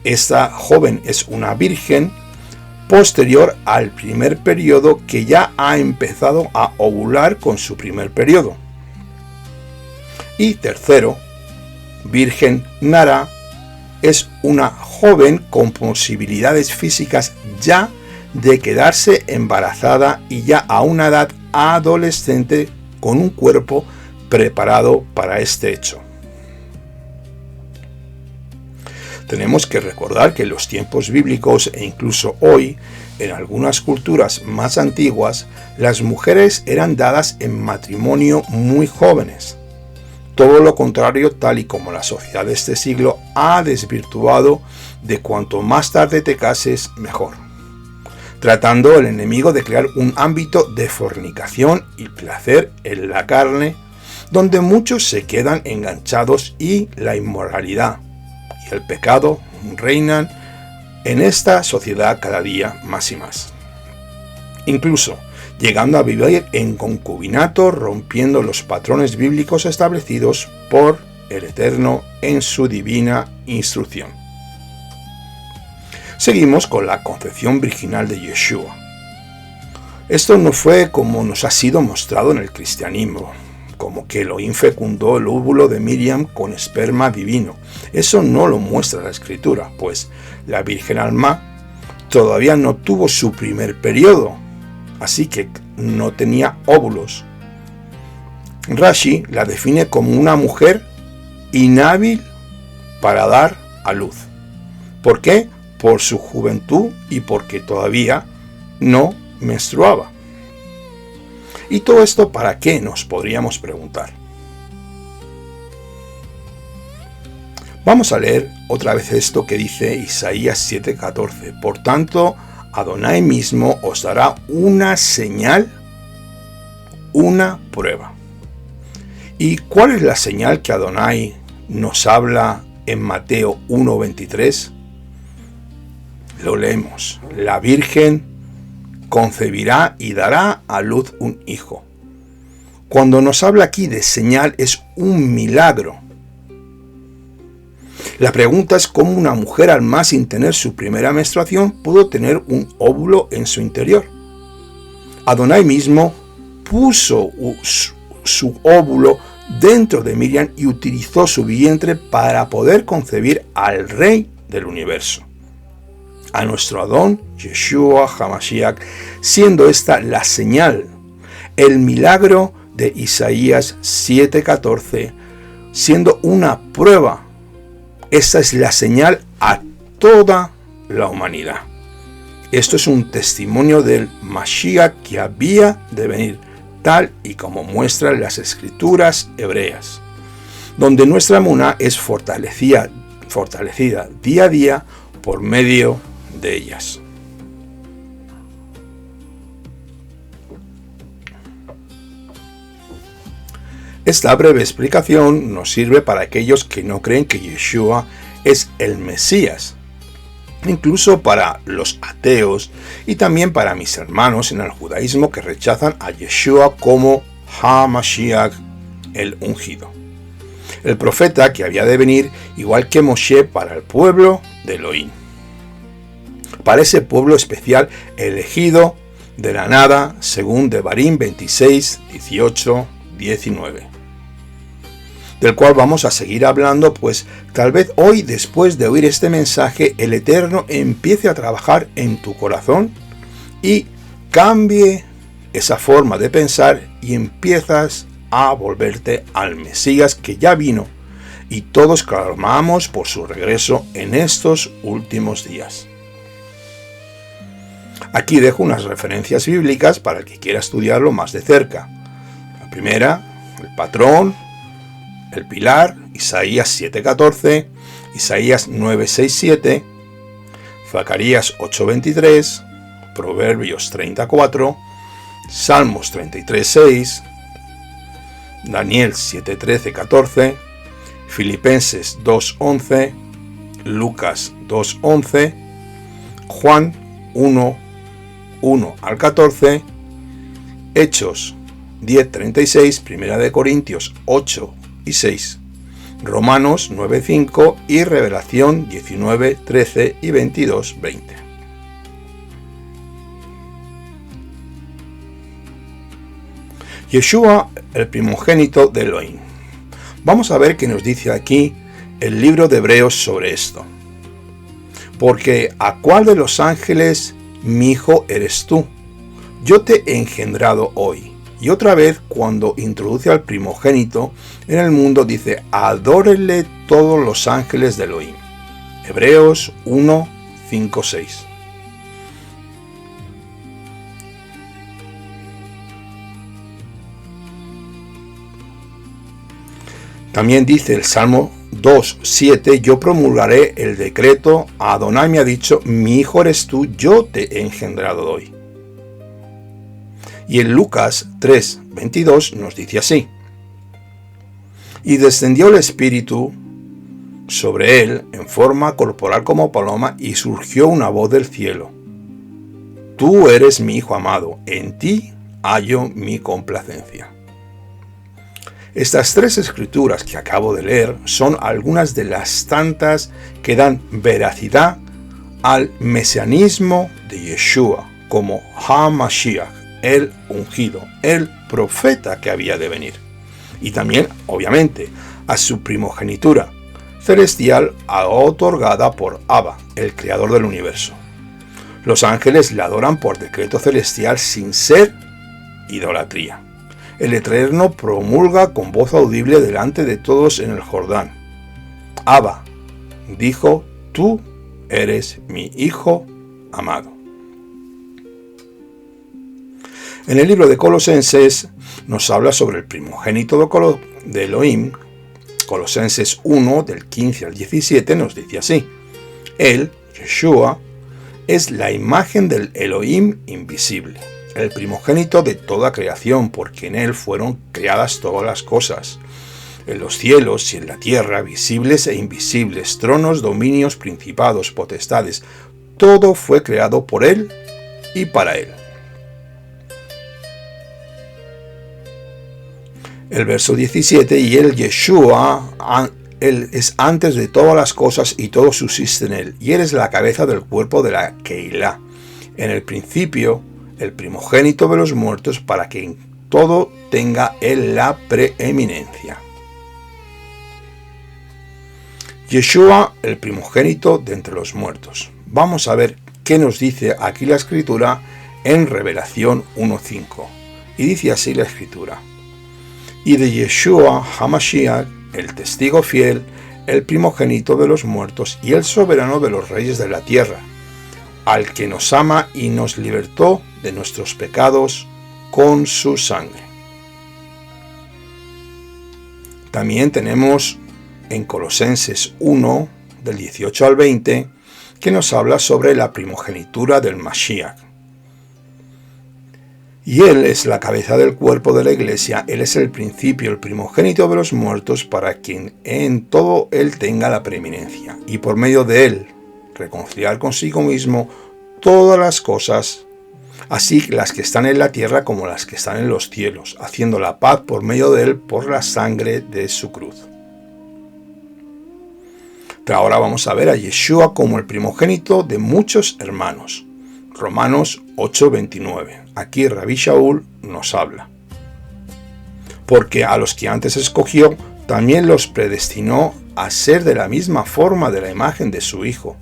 Esta joven es una virgen posterior al primer periodo, que ya ha empezado a ovular con su primer periodo. Y tercero, Virgen Nara, es una joven con posibilidades físicas ya de quedarse embarazada y ya a una edad adolescente con un cuerpo preparado para este hecho. Tenemos que recordar que en los tiempos bíblicos e incluso hoy, en algunas culturas más antiguas, las mujeres eran dadas en matrimonio muy jóvenes. Todo lo contrario, tal y como la sociedad de este siglo ha desvirtuado de cuanto más tarde te cases, mejor, tratando el enemigo de crear un ámbito de fornicación y placer en la carne, donde muchos se quedan enganchados y la inmoralidad y el pecado reinan en esta sociedad cada día más y más. Incluso llegando a vivir en concubinato, rompiendo los patrones bíblicos establecidos por el Eterno en su divina instrucción. Seguimos con la concepción virginal de Yeshua. Esto no fue como nos ha sido mostrado en el cristianismo, como que Elohim fecundó el óvulo de Miriam con esperma divino. Eso no lo muestra la Escritura, pues la Virgen Alma todavía no tuvo su primer periodo, así que no tenía óvulos. Rashi la define como una mujer inhábil para dar a luz. ¿Por qué? Por su juventud y porque todavía no menstruaba. ¿Y todo esto para qué? Nos podríamos preguntar. Vamos a leer otra vez esto que dice Isaías 7:14. Por tanto, Adonai mismo os dará una señal, una prueba. ¿Y cuál es la señal que Adonai nos habla en Mateo 1:23? Lo leemos. La Virgen concebirá y dará a luz un hijo. Cuando nos habla aquí de señal es un milagro. La pregunta es cómo una mujer al más sin tener su primera menstruación pudo tener un óvulo en su interior. Adonai mismo puso su óvulo dentro de Miriam y utilizó su vientre para poder concebir al Rey del universo, a nuestro Adón, Yeshua HaMashiach, siendo esta la señal, el milagro de Isaías 7:14, siendo una prueba. Esta es la señal a toda la humanidad. Esto es un testimonio del Mashiach que había de venir, tal y como muestran las escrituras hebreas, donde nuestra emuná es fortalecida día a día por medio de ellas. Esta breve explicación nos sirve para aquellos que no creen que Yeshua es el Mesías, incluso para los ateos y también para mis hermanos en el judaísmo que rechazan a Yeshua como HaMashiach, el ungido, el profeta que había de venir igual que Moshe para el pueblo de Elohim, para ese pueblo especial elegido de la nada, según Devarim 26, 18, 19. Del cual vamos a seguir hablando, pues tal vez hoy, después de oír este mensaje, el Eterno empiece a trabajar en tu corazón y cambie esa forma de pensar y empiezas a volverte al Mesías que ya vino y todos clamamos por su regreso en estos últimos días. Aquí dejo unas referencias bíblicas para el que quiera estudiarlo más de cerca. La primera, el patrón, el pilar, Isaías 7:14, Isaías 9:6-7, Zacarías 8:23, Proverbios 34, Salmos 33:6, Daniel 7:13-14, Filipenses 2:11, Lucas 2:11, Juan 1:1-14, Hechos 10:36, Primera de Corintios 8:6, Romanos 9:5 y Revelación 19:13 y 22:20. Yeshua, el primogénito de Elohim. Vamos a ver qué nos dice aquí el libro de Hebreos sobre esto. Porque ¿a cuál de los ángeles mi hijo eres tú? Yo te he engendrado hoy. Y otra vez, cuando introduce al primogénito en el mundo, dice, adórenle todos los ángeles de Elohim. Hebreos 1, 5, 6. También dice el Salmo 2, 7, yo promulgaré el decreto, Adonai me ha dicho, mi hijo eres tú, yo te he engendrado hoy. Y en Lucas 3, 22 nos dice así, y descendió el Espíritu sobre él en forma corporal como paloma, y surgió una voz del cielo, tú eres mi hijo amado, en ti hallo mi complacencia. Estas tres escrituras que acabo de leer son algunas de las tantas que dan veracidad al mesianismo de Yeshua como HaMashiach, el ungido, el profeta que había de venir. Y también, obviamente, a su primogenitura celestial otorgada por Abba, el creador del universo. Los ángeles le adoran por decreto celestial sin ser idolatría. El Eterno promulga con voz audible delante de todos en el Jordán. Abba dijo, tú eres mi hijo amado. En el libro de Colosenses nos habla sobre el primogénito de Elohim. Colosenses 1, del 15 al 17, nos dice así. Él, Yeshua, es la imagen del Elohim invisible, el primogénito de toda creación, porque en él fueron creadas todas las cosas, en los cielos y en la tierra, visibles e invisibles, tronos, dominios, principados, potestades, todo fue creado por él y para él. El verso 17, y él, Yeshua, él es antes de todas las cosas y todo subsiste en él, y él es la cabeza del cuerpo de la Keilah. En el principio, el primogénito de los muertos, para que en todo tenga él la preeminencia. Yeshua, el primogénito de entre los muertos. Vamos a ver qué nos dice aquí la Escritura en Revelación 1.5. Y dice así la Escritura. Y de Yeshua HaMashiach, el testigo fiel, el primogénito de los muertos y el soberano de los reyes de la tierra, al que nos ama y nos libertó de nuestros pecados con su sangre. También tenemos en Colosenses 1, del 18 al 20, que nos habla sobre la primogenitura del Mashiach. Y él es la cabeza del cuerpo de la iglesia, él es el principio, el primogénito de los muertos, para quien en todo él tenga la preeminencia, y por medio de él reconciliar consigo mismo todas las cosas, así las que están en la tierra como las que están en los cielos, haciendo la paz por medio de él por la sangre de su cruz. Pero ahora vamos a ver a Yeshua como el primogénito de muchos hermanos. Romanos 8:29. Aquí Rabí Shaul nos habla. Porque a los que antes escogió, también los predestinó a ser de la misma forma de la imagen de su Hijo,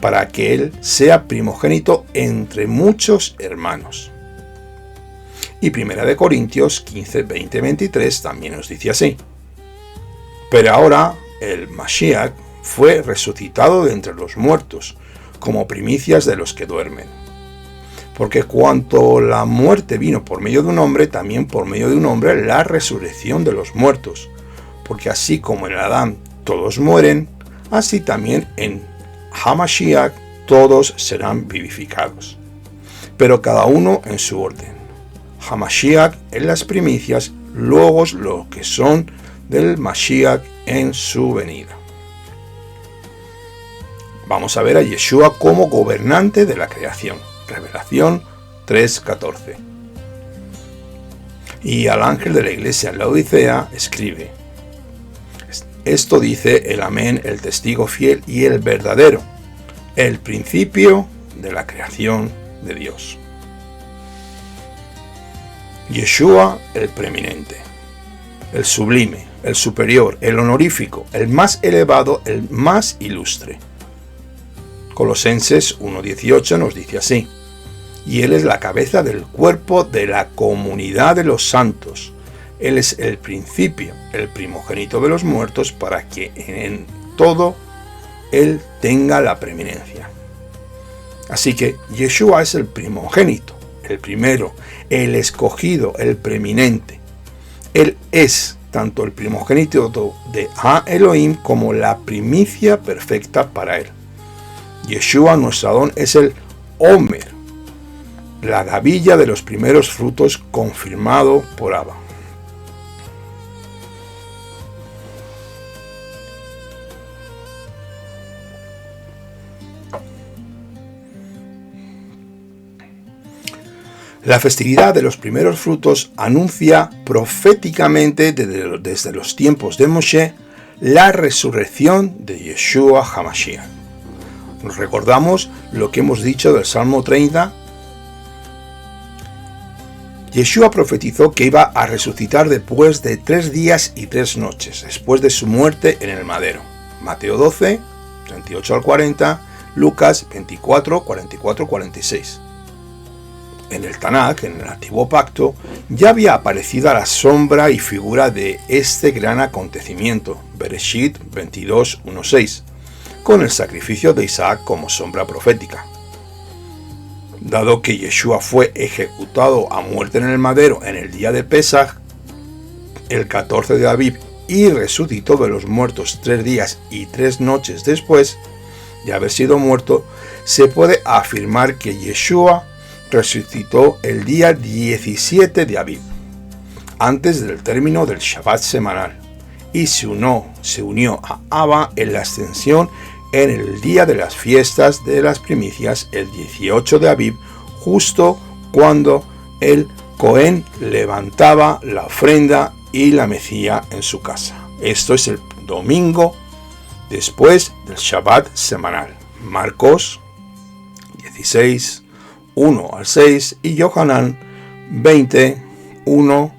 para que él sea primogénito entre muchos hermanos. Y 1 Corintios 15, 20, 23 también nos dice así. Pero ahora el Mashiach fue resucitado de entre los muertos, como primicias de los que duermen. Porque cuanto la muerte vino por medio de un hombre, también por medio de un hombre la resurrección de los muertos. Porque así como en Adán todos mueren, así también en HaMashiach todos serán vivificados. Pero cada uno en su orden. HaMashiach en las primicias, luego lo que son del Mashiach en su venida. Vamos a ver a Yeshua como gobernante de la creación. Revelación 3:14. Y al ángel de la iglesia en la Odisea escribe: esto dice el Amén, el testigo fiel y el verdadero, el principio de la creación de Dios. Yeshua, el preeminente, el sublime, el superior, el honorífico, el más elevado, el más ilustre. Colosenses 1:18 nos dice así: y él es la cabeza del cuerpo de la comunidad de los santos. Él es el principio, el primogénito de los muertos, para que en todo Él tenga la preeminencia. Así que Yeshua es el primogénito, el primero, el escogido, el preeminente. Él es tanto el primogénito de Elohim como la primicia perfecta para él. Yeshua, nuestro Adón, es el Omer, la gavilla de los primeros frutos confirmado por Abba. La festividad de los primeros frutos anuncia proféticamente desde los tiempos de Moshe la resurrección de Yeshua HaMashiach. Nos recordamos lo que hemos dicho del Salmo 30. Yeshua profetizó que iba a resucitar después de 3 días y 3 noches, después de su muerte en el madero. Mateo 12, 38 al 40, Lucas 24, 44, 46. En el Tanaj, en el Antiguo Pacto, ya había aparecido la sombra y figura de este gran acontecimiento, Bereshit 22, 1-6, con el sacrificio de Isaac como sombra profética. Dado que Yeshua fue ejecutado a muerte en el madero en el día de Pesaj, el 14 de Aviv, y resucitó de los muertos 3 días y 3 noches después de haber sido muerto, se puede afirmar que Yeshua resucitó el día 17 de Aviv, antes del término del Shabbat semanal, y se unió a Abba en la ascensión en el día de las fiestas de las primicias, el 18 de Aviv, justo cuando el Cohen levantaba la ofrenda y la mecía en su casa. Esto es el domingo después del Shabbat semanal. Marcos 16, 1 al 6 y Yohanan 20, 1,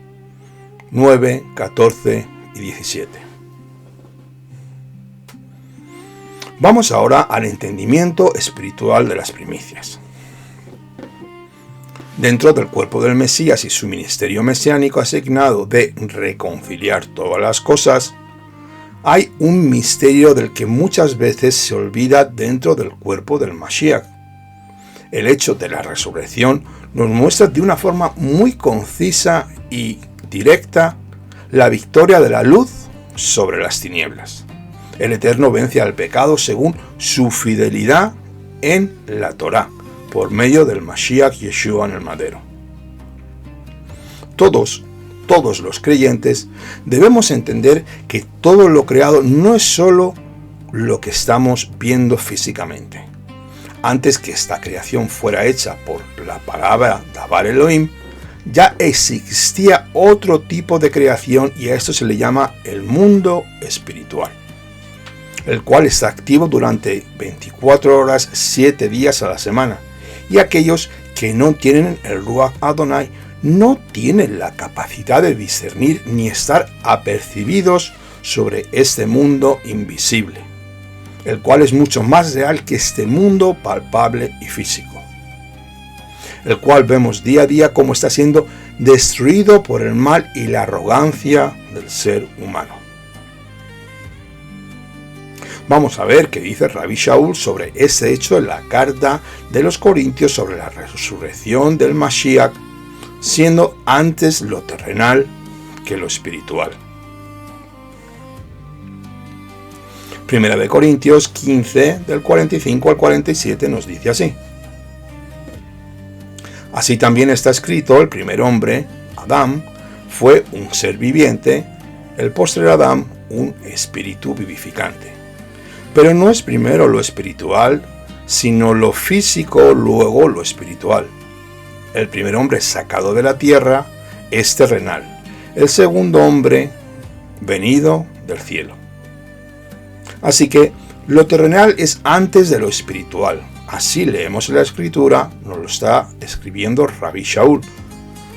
9, 14 y 17. Vamos ahora al entendimiento espiritual de las primicias. Dentro del cuerpo del Mesías y su ministerio mesiánico asignado de reconciliar todas las cosas, hay un misterio del que muchas veces se olvida dentro del cuerpo del Mashiach. El hecho de la resurrección nos muestra de una forma muy concisa y directa la victoria de la luz sobre las tinieblas. El Eterno vence al pecado según su fidelidad en la Torá, por medio del Mashiach Yeshua en el madero. Todos los creyentes debemos entender que todo lo creado no es solo lo que estamos viendo físicamente. Antes que esta creación fuera hecha por la palabra Dabar Elohim, ya existía otro tipo de creación y a esto se le llama el mundo espiritual, el cual está activo durante 24 horas, 7 días a la semana, y aquellos que no tienen el Ruach Adonai no tienen la capacidad de discernir ni estar apercibidos sobre este mundo invisible, el cual es mucho más real que este mundo palpable y físico, el cual vemos día a día cómo está siendo destruido por el mal y la arrogancia del ser humano. Vamos a ver qué dice Rabbi Shaul sobre este hecho en la carta de los Corintios sobre la resurrección del Mashiach, siendo antes lo terrenal que lo espiritual. Primera de Corintios 15, del 45 al 47 nos dice así. Así también está escrito, el primer hombre, Adán, fue un ser viviente, el postrer Adán un espíritu vivificante. Pero no es primero lo espiritual, sino lo físico, luego lo espiritual. El primer hombre sacado de la tierra es terrenal, el segundo hombre venido del cielo. Así que lo terrenal es antes de lo espiritual. Así leemos en la escritura, nos lo está escribiendo Rabbi Shaul.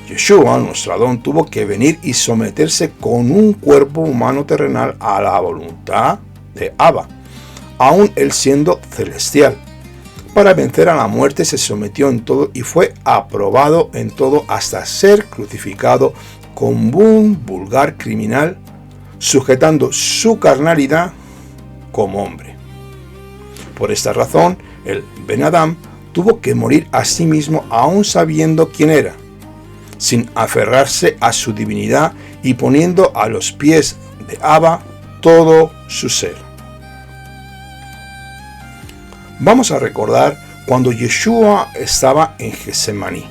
Yeshua, nuestro Adón, tuvo que venir y someterse con un cuerpo humano terrenal a la voluntad de Abba, aun él siendo celestial. Para vencer a la muerte se sometió en todo y fue aprobado en todo hasta ser crucificado como un vulgar criminal, sujetando su carnalidad como hombre. Por esta razón, el Ben Adam tuvo que morir a sí mismo aún sabiendo quién era, sin aferrarse a su divinidad y poniendo a los pies de Abba todo su ser. Vamos a recordar cuando Yeshua estaba en Getsemaní.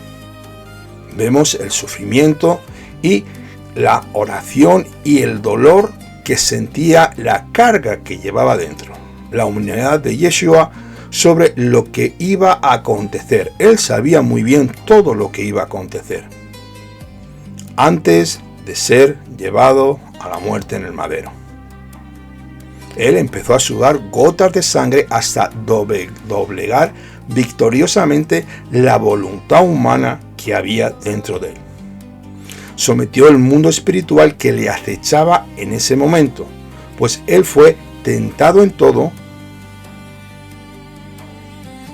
Vemos el sufrimiento y la oración y el dolor que sentía, la carga que llevaba dentro, la humanidad de Yeshua sobre lo que iba a acontecer. Él sabía muy bien todo lo que iba a acontecer antes de ser llevado a la muerte en el madero. Él empezó a sudar gotas de sangre hasta doblegar victoriosamente la voluntad humana que había dentro de él. Sometió el mundo espiritual que le acechaba en ese momento, pues él fue tentado en todo.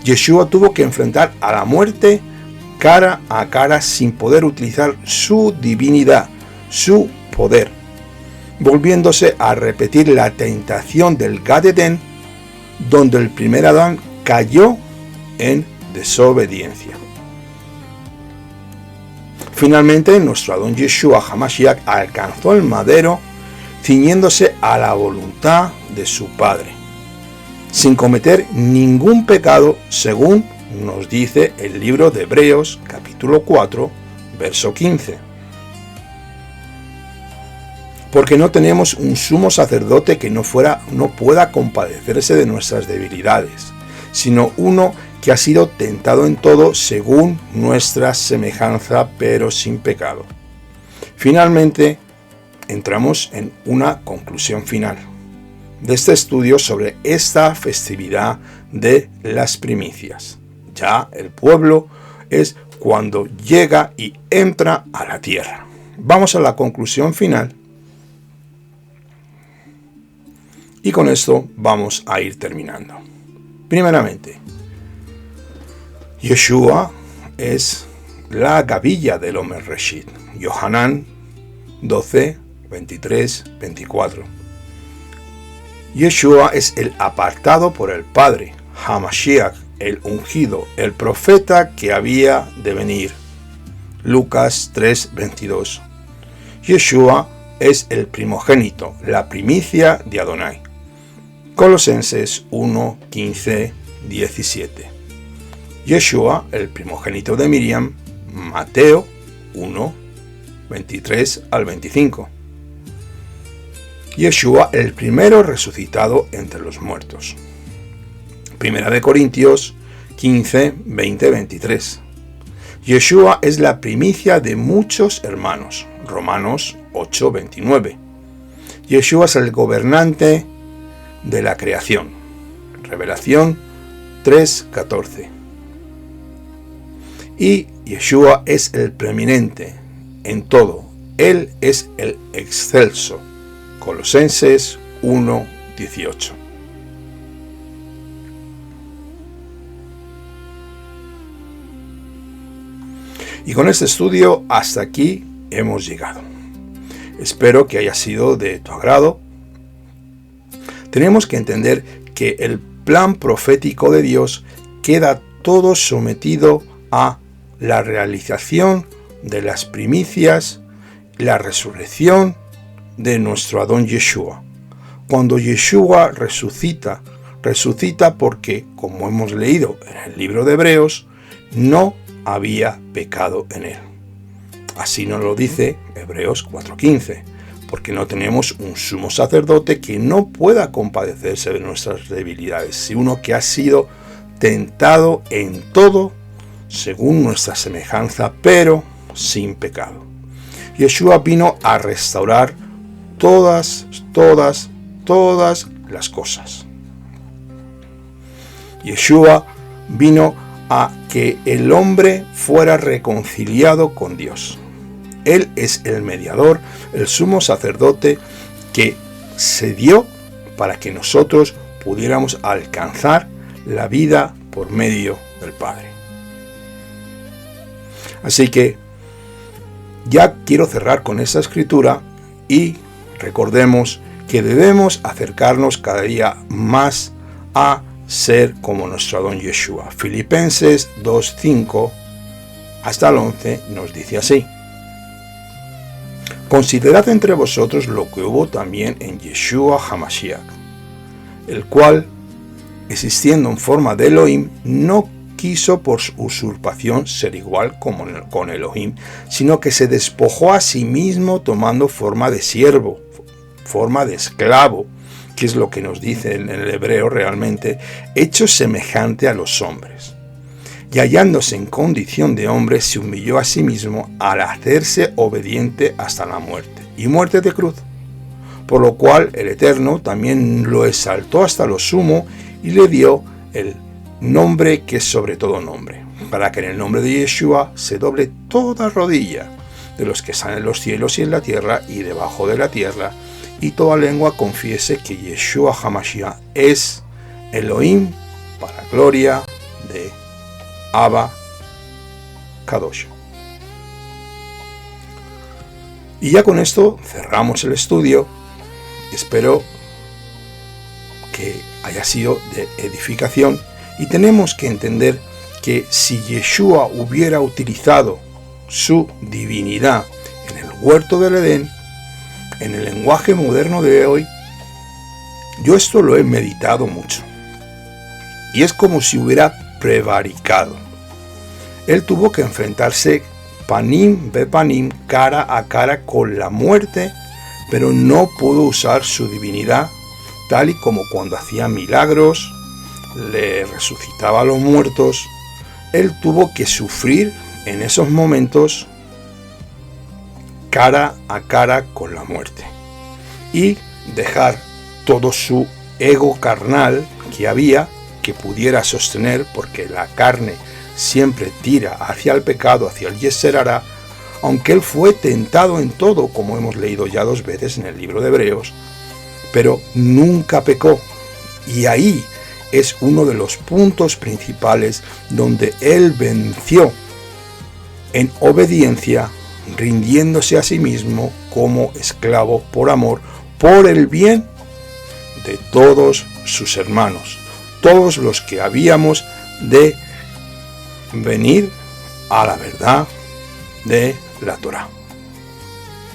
Yeshua tuvo que enfrentar a la muerte cara a cara sin poder utilizar su divinidad, su poder, volviéndose a repetir la tentación del Gan Edén, donde el primer Adán cayó en desobediencia. Finalmente, nuestro Adón Yeshua HaMashiach alcanzó el madero ciñéndose a la voluntad de su Padre, sin cometer ningún pecado, según nos dice el libro de Hebreos, capítulo 4, verso 15. Porque no tenemos un sumo sacerdote que no pueda compadecerse de nuestras debilidades, sino uno que ha sido tentado en todo según nuestra semejanza, pero sin pecado. Finalmente, entramos en una conclusión final de este estudio sobre esta festividad de las primicias. Ya el pueblo es cuando llega y entra a la tierra. Vamos a la conclusión final. Y con esto vamos a ir terminando. Primeramente, Yeshua es la gavilla del Omer Reshit. Yohanan 12, 23, 24. Yeshua es el apartado por el Padre, HaMashiach, el ungido, el profeta que había de venir. Lucas 3, 22. Yeshua es el primogénito, la primicia de Adonai. Colosenses 1, 15, 17. Yeshua, el primogénito de Miriam, Mateo 1, 23 al 25. Yeshua, el primero resucitado entre los muertos. Primera de Corintios 15, 20, 23. Yeshua es la primicia de muchos hermanos. Romanos 8, 29. Yeshua es el gobernante de la creación. Revelación 3, 14. Y Yeshua es el preeminente en todo. Él es el excelso. Colosenses 1, 18. Y con este estudio hasta aquí hemos llegado. Espero que haya sido de tu agrado. Tenemos que entender que el plan profético de Dios queda todo sometido a la realización de las primicias, la resurrección de nuestro Adón Yeshua. Cuando Yeshua resucita porque, como hemos leído en el libro de Hebreos, no había pecado en él. Así nos lo dice Hebreos 4:15, porque no tenemos un sumo sacerdote que no pueda compadecerse de nuestras debilidades, sino uno que ha sido tentado en todo según nuestra semejanza, pero sin pecado. Yeshua vino a restaurar todas las cosas. Yeshua vino a que el hombre fuera reconciliado con Dios. Él es el mediador, el sumo sacerdote que se dio para que nosotros pudiéramos alcanzar la vida por medio del Padre. Así que ya quiero cerrar con esta escritura y recordemos que debemos acercarnos cada día más a ser como nuestro Adón Yeshua. Filipenses 2:5 hasta el 11 nos dice así: considerad entre vosotros lo que hubo también en Yeshua HaMashiach, el cual, existiendo en forma de Elohim, no quiso por usurpación ser igual con Elohim, sino que se despojó a sí mismo tomando forma de siervo, forma de esclavo, que es lo que nos dice en el hebreo realmente, hecho semejante a los hombres. Y hallándose en condición de hombre, se humilló a sí mismo al hacerse obediente hasta la muerte, y muerte de cruz. Por lo cual el Eterno también lo exaltó hasta lo sumo y le dio el nombre que es sobre todo nombre, para que en el nombre de Yeshua se doble toda rodilla de los que están en los cielos y en la tierra y debajo de la tierra, y toda lengua confiese que Yeshua HaMashiach es Elohim, para gloria de Abba Kadosh. Y ya con esto cerramos el estudio. Espero que haya sido de edificación, y tenemos que entender que si Yeshua hubiera utilizado su divinidad en el huerto del Edén, en el lenguaje moderno de hoy, yo esto lo he meditado mucho, y es como si hubiera prevaricado. Él tuvo que enfrentarse panim bepanim, cara a cara con la muerte, pero no pudo usar su divinidad tal y como cuando hacía milagros, le resucitaba a los muertos. Él tuvo que sufrir en esos momentos cara a cara con la muerte y dejar todo su ego carnal que había, que pudiera sostener, porque la carne siempre tira hacia el pecado, hacia el Yetzer Hará, aunque él fue tentado en todo, como hemos leído ya 2 veces en el libro de Hebreos, pero nunca pecó. Y ahí es uno de los puntos principales donde él venció en obediencia, rindiéndose a sí mismo como esclavo por amor, por el bien de todos sus hermanos, todos los que habíamos de venir a la verdad de la Torá.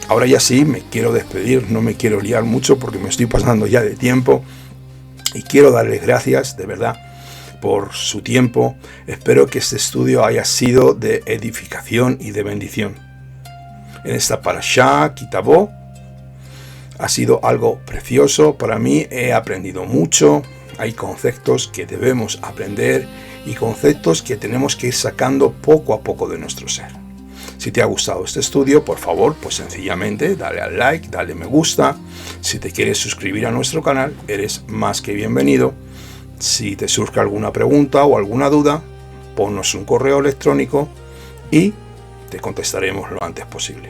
Ahora ya sí, me quiero despedir, no me quiero liar mucho porque me estoy pasando ya de tiempo, y quiero darles gracias de verdad por su tiempo. Espero que este estudio haya sido de edificación y de bendición. En esta parashá, Kitabó, ha sido algo precioso para mí. He aprendido mucho. Hay conceptos que debemos aprender y conceptos que tenemos que ir sacando poco a poco de nuestro ser. Si te ha gustado este estudio, por favor, pues sencillamente dale al like, dale me gusta. Si te quieres suscribir a nuestro canal, eres más que bienvenido. Si te surge alguna pregunta o alguna duda, ponnos un correo electrónico y te contestaremos lo antes posible.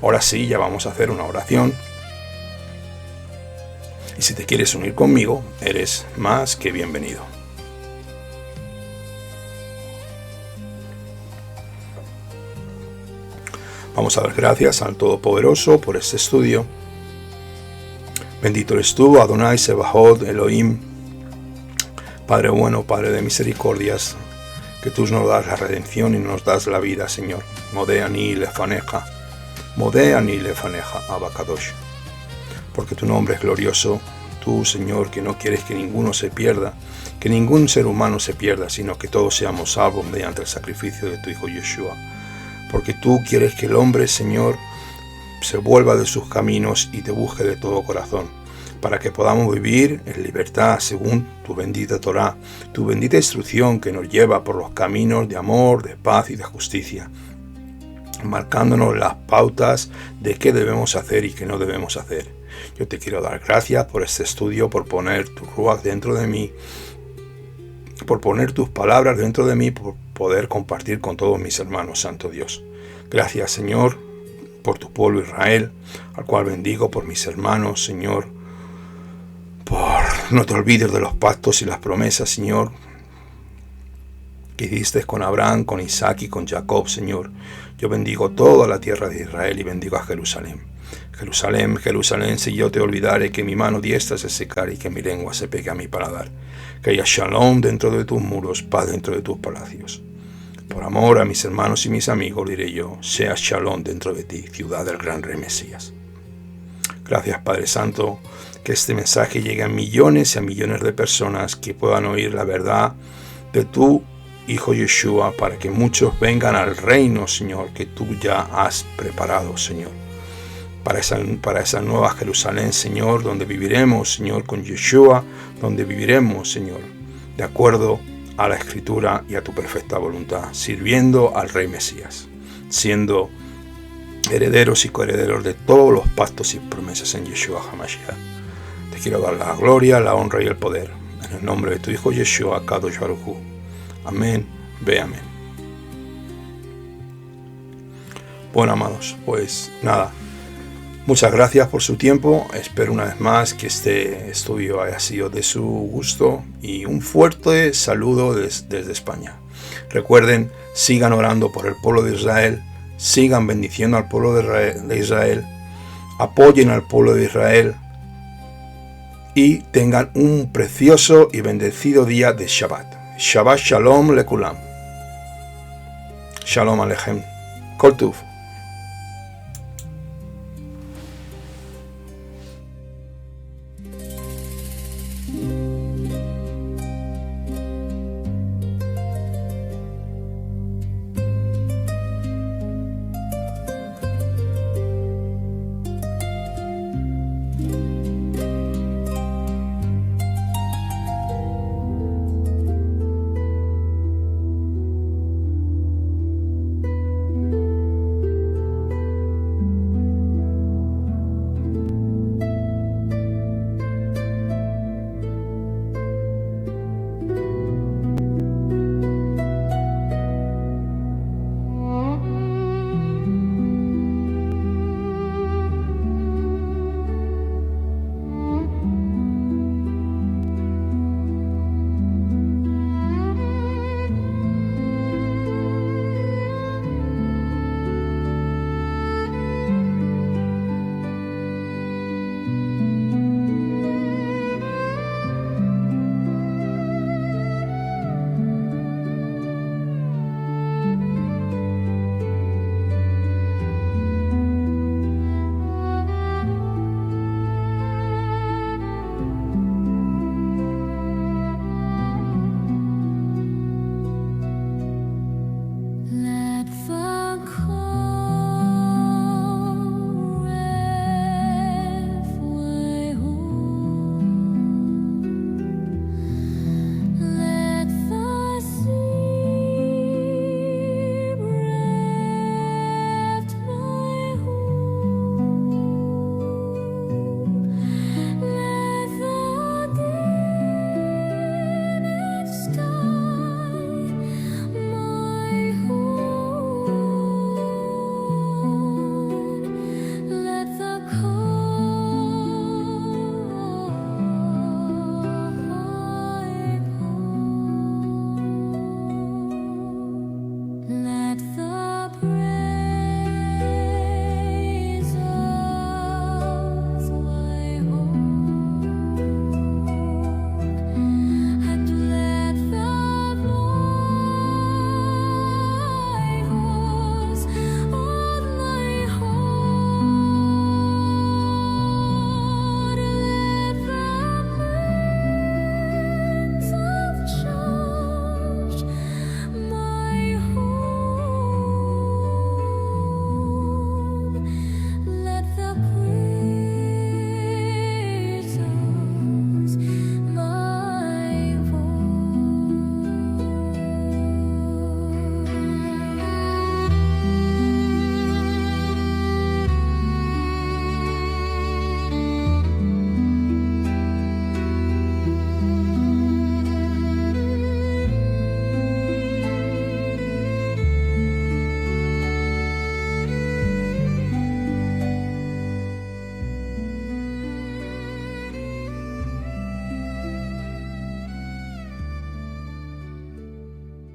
Ahora sí, ya vamos a hacer una oración. Y si te quieres unir conmigo, eres más que bienvenido. Vamos a dar gracias al Todopoderoso por este estudio. Bendito eres tú, Adonai Sebahot, Elohim, Padre bueno, Padre de misericordias, que tú nos das la redención y nos das la vida, Señor. Modeani lefaneja, Abba Kadosh. Porque tu nombre es glorioso, tú, Señor, que no quieres que ninguno se pierda, que ningún ser humano se pierda, sino que todos seamos salvos mediante el sacrificio de tu Hijo Yeshua. Porque tú quieres que el hombre, Señor, se vuelva de sus caminos y te busque de todo corazón, para que podamos vivir en libertad según tu bendita Torá, tu bendita instrucción que nos lleva por los caminos de amor, de paz y de justicia, marcándonos las pautas de qué debemos hacer y qué no debemos hacer. Yo te quiero dar gracias por este estudio, por poner tu Ruach dentro de mí, por poner tus palabras dentro de mí, por poder compartir con todos mis hermanos, Santo Dios. Gracias, Señor, por tu pueblo Israel, al cual bendigo, por mis hermanos, Señor, por no te olvides de los pactos y las promesas, Señor, que hiciste con Abraham, con Isaac y con Jacob, Señor. Yo bendigo toda la tierra de Israel y bendigo a Jerusalén. Jerusalén, Jerusalén, si yo te olvidare, que mi mano diestra se secare y que mi lengua se pegue a mi paladar. Que haya shalom dentro de tus muros, paz dentro de tus palacios. Por amor a mis hermanos y mis amigos, diré yo, sea shalom dentro de ti, ciudad del gran Rey Mesías. Gracias, Padre Santo, que este mensaje llegue a millones y a millones de personas que puedan oír la verdad de tu Hijo Yeshua, para que muchos vengan al reino, Señor, que tú ya has preparado, Señor. Para esa nueva Jerusalén, Señor, donde viviremos, Señor, con Yeshua, donde viviremos, Señor, de acuerdo a la Escritura y a tu perfecta voluntad, sirviendo al Rey Mesías, siendo herederos y coherederos de todos los pactos y promesas en Yeshua HaMashiach. Te quiero dar la gloria, la honra y el poder, en el nombre de tu Hijo Yeshua, Kadosh Baruj Hu. Amén, ve amén. Bueno, amados, pues nada, muchas gracias por su tiempo. Espero una vez más que este estudio haya sido de su gusto y un fuerte saludo desde España. Recuerden, sigan orando por el pueblo de Israel, sigan bendiciendo al pueblo de Israel, apoyen al pueblo de Israel y tengan un precioso y bendecido día de Shabbat. Shabbat Shalom Lekulam. Shalom Aleichem. Kol Tuv.